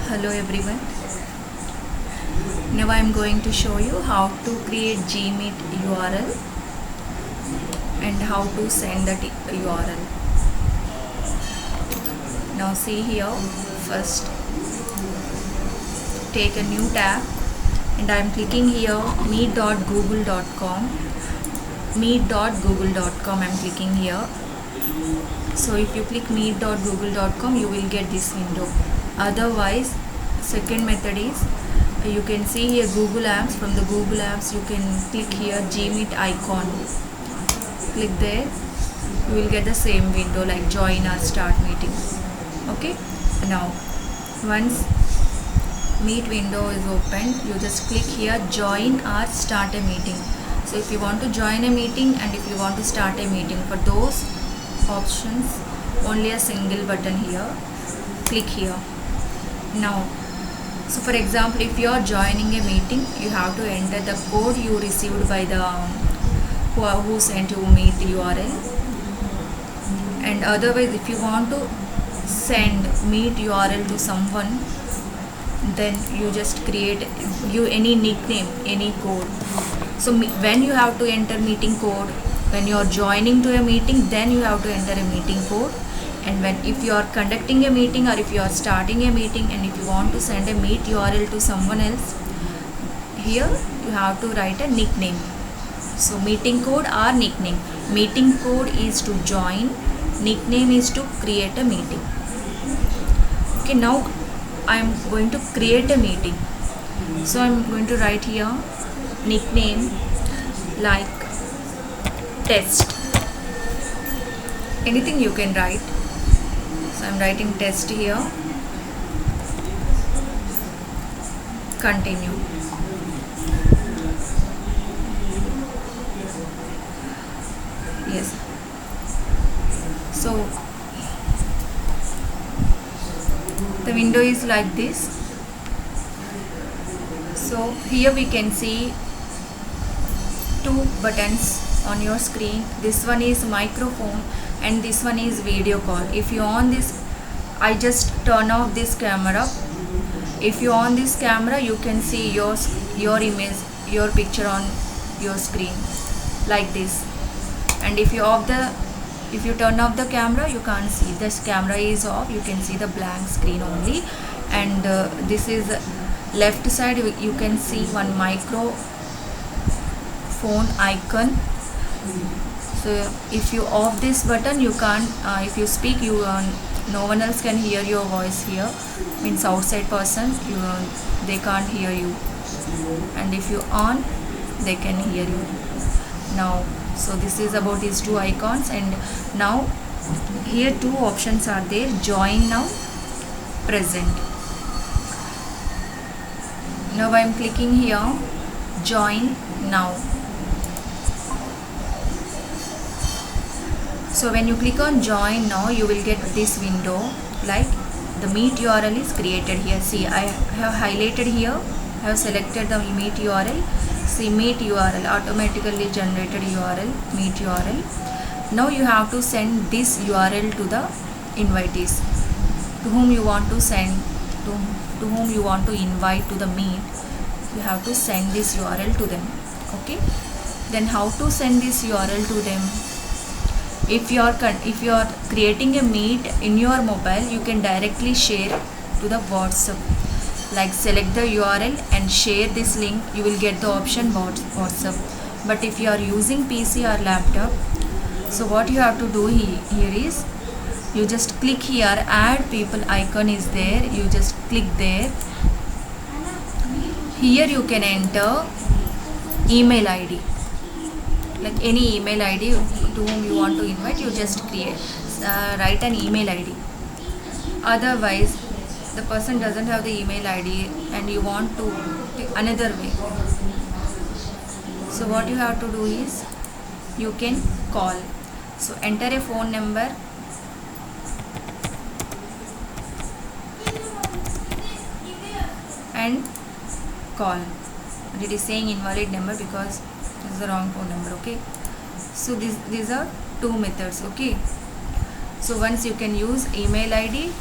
Hello everyone. Now I am going to show you how to create Gmeet URL and how to send that URL. Now see here, first take a new tab and I am clicking here meet.google.com. Meet.google.com I am clicking here. So if you click meet.google.com, you will get this window. Otherwise, second method is you can see here Google Apps. From the Google Apps you can click here Gmeet icon. Click there, you will get the same window like join or start meeting. Okay, now once Meet window is opened, you just click here join or start a meeting. So if you want to join a meeting and if you want to start a meeting, for those options only a single button here, click here. Now, so for example, if you are joining a meeting, you have to enter the code you received by the who sent you Meet URL. And otherwise, if you want to send Meet URL to someone, then you just create any nickname, any code. So when you have to enter meeting code, when you are joining to a meeting, then you have to enter a meeting code. And if you are conducting a meeting or if you are starting a meeting and if you want to send a Meet URL to someone else, here you have to write a nickname. So meeting code or nickname. Meeting code is to join, nickname is to create a meeting. Okay, now I am going to create a meeting. So I am going to write here nickname like test. Anything you can write. So I am writing test here. Continue. Yes. So the window is like this. So here we can see two buttons on your screen. This one is microphone and this one is video call. If you on this, I just turn off this camera. If you on this camera, you can see your image, your picture on your screen like this. And if you turn off the camera, you can't see. This camera is off, you can see the blank screen only. And this is left side, you can see one microphone icon. So if you off this button, you can't if you speak, no one else can hear your voice here, means outside person, they can't hear you. And if you on, they can hear you. Now, so this is about these two icons. And now here two options are there: join now, present. Now I am clicking here join now. So when you click on join now, you will get this window like the Meet URL is created here. See, I have highlighted here, I have selected the Meet URL. See, Meet URL, automatically generated URL, Meet URL. Now you have to send this URL to the invitees, to whom you want to send, to whom you want to invite to the meet. You have to send this URL to them. Okay, then how to send this URL to them? If you are creating a meet in your mobile, you can directly share to the WhatsApp. Like select the URL and share this link, you will get the option WhatsApp. But if you are using PC or laptop, so what you have to do here is, you just click here, add people icon is there, you just click there. Here you can enter email ID, like any email ID to whom you want to invite, you just write an email ID. Otherwise, the person doesn't have the email ID and you want to another way. So what you have to do is, you can call. So enter a phone number and call. But it is saying invalid number because this is the wrong phone number. Okay, so these are two methods. Okay, So once you can use email ID,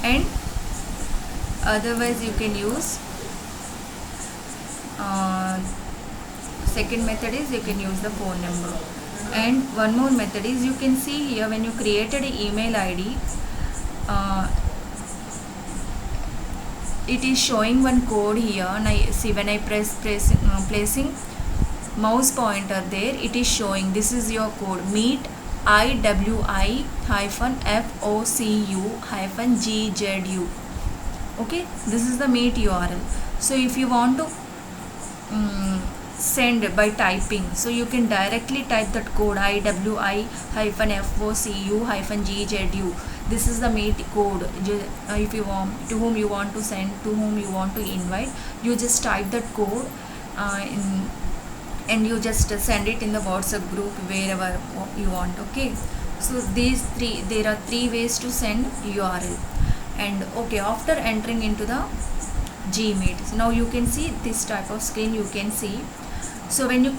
and otherwise you can use second method is you can use the phone number. And one more method is, you can see here when you created an email ID, it is showing one code here. And I see when I placing mouse pointer there, it is showing this is your code, meet IWI-FOCU-GZU. okay, this is the meet URL. So if you want to send by typing, so you can directly type that code IWI-FOCU-GZU. this is the meet code. If you want, to whom you want to send, to whom you want to invite, you just type that code and you just send it in the WhatsApp group wherever you want. Okay, so there are three ways to send URL. And okay, after entering into the Gmeet, so now you can see this type of screen you can see. So when you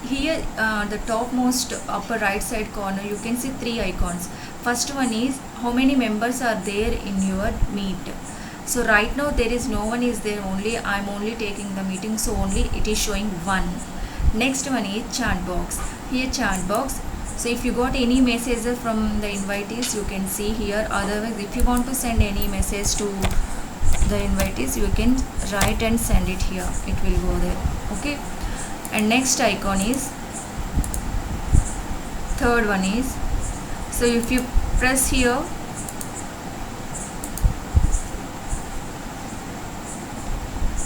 here the topmost upper right side corner, you can see three icons. First one is how many members are there in your Meet. So right now there is no one is there, only I'm only taking the meeting, so only it is showing one. Next one is chat box. Here chat box, so if you got any messages from the invitees, you can see here. Otherwise, if you want to send any message to the invitees, you can write and send it here, it will go there. Okay, and next icon is third one is, so if you press here,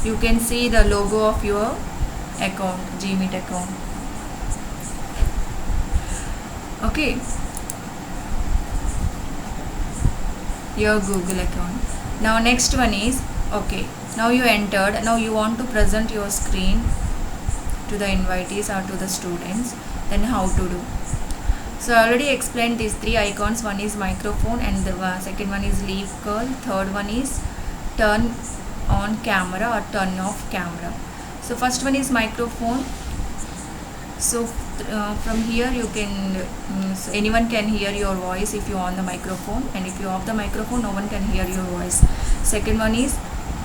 you can see the logo of your account, Gmeet account. Okay, your Google account. Now next one is, okay, now you entered, now you want to present your screen to the invitees or to the students, then how to do. So I already explained these three icons. One is microphone, and the second one is leave curl, third one is turn on camera or turn off camera. So first one is microphone. So from here you can so anyone can hear your voice if you on the microphone, and if you off the microphone, no one can hear your voice. Second one is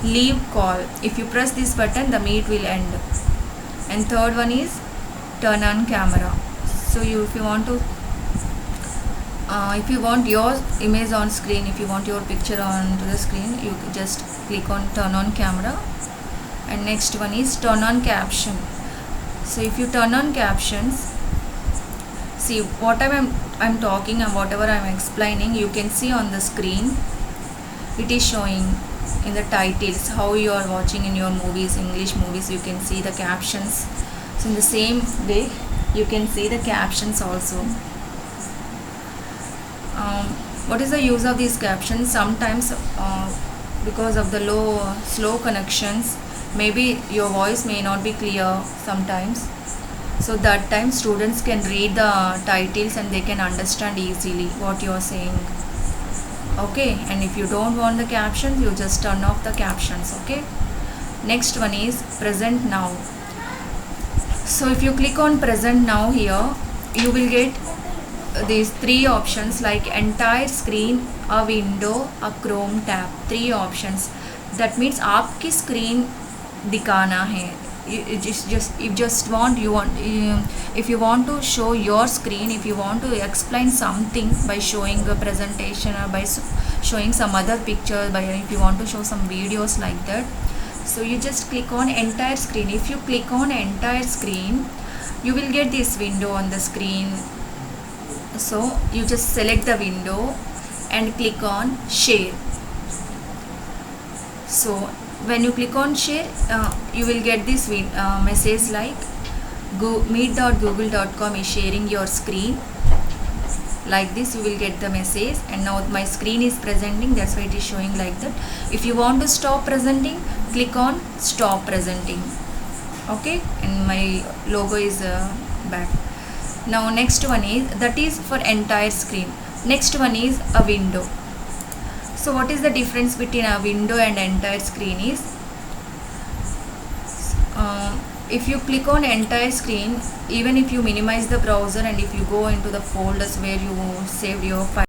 leave call. If you press this button, the meet will end. And third one is turn on camera. So if you want to if you want your image on screen, if you want your picture on to the screen, you just click on turn on camera. And next one is turn on caption. So if you turn on captions, see what I'm talking and whatever I'm explaining, you can see on the screen. It is showing in the titles how you are watching in your movies, English movies, you can see the captions. So in the same way you can see the captions also. What is the use of these captions? Sometimes because of the slow connections, maybe your voice may not be clear sometimes, so that time students can read the titles and they can understand easily what you are saying. Okay, and if you don't want the captions, you just turn off the captions. Okay, next one is present now. So if you click on present now here, you will get these three options like entire screen, a window, a Chrome tab. Three options. That means आपकी screen दिखाना है. If you want to show your screen, if you want to explain something by showing a presentation or by showing some other picture, if you want to show some videos like that, so you just click on entire screen. If you click on entire screen, you will get this window on the screen. So you just select the window and click on share. So when you click on share, you will get this message like meet.google.com is sharing your screen. Like this you will get the message, and now my screen is presenting, that's why it is showing like that. If you want to stop presenting, click on stop presenting. Okay, and my logo is back. Now next one is, that is for entire screen. Next one is a window. So what is the difference between a window and entire screen is, If you click on entire screen, even if you minimize the browser and if you go into the folders where you saved your file,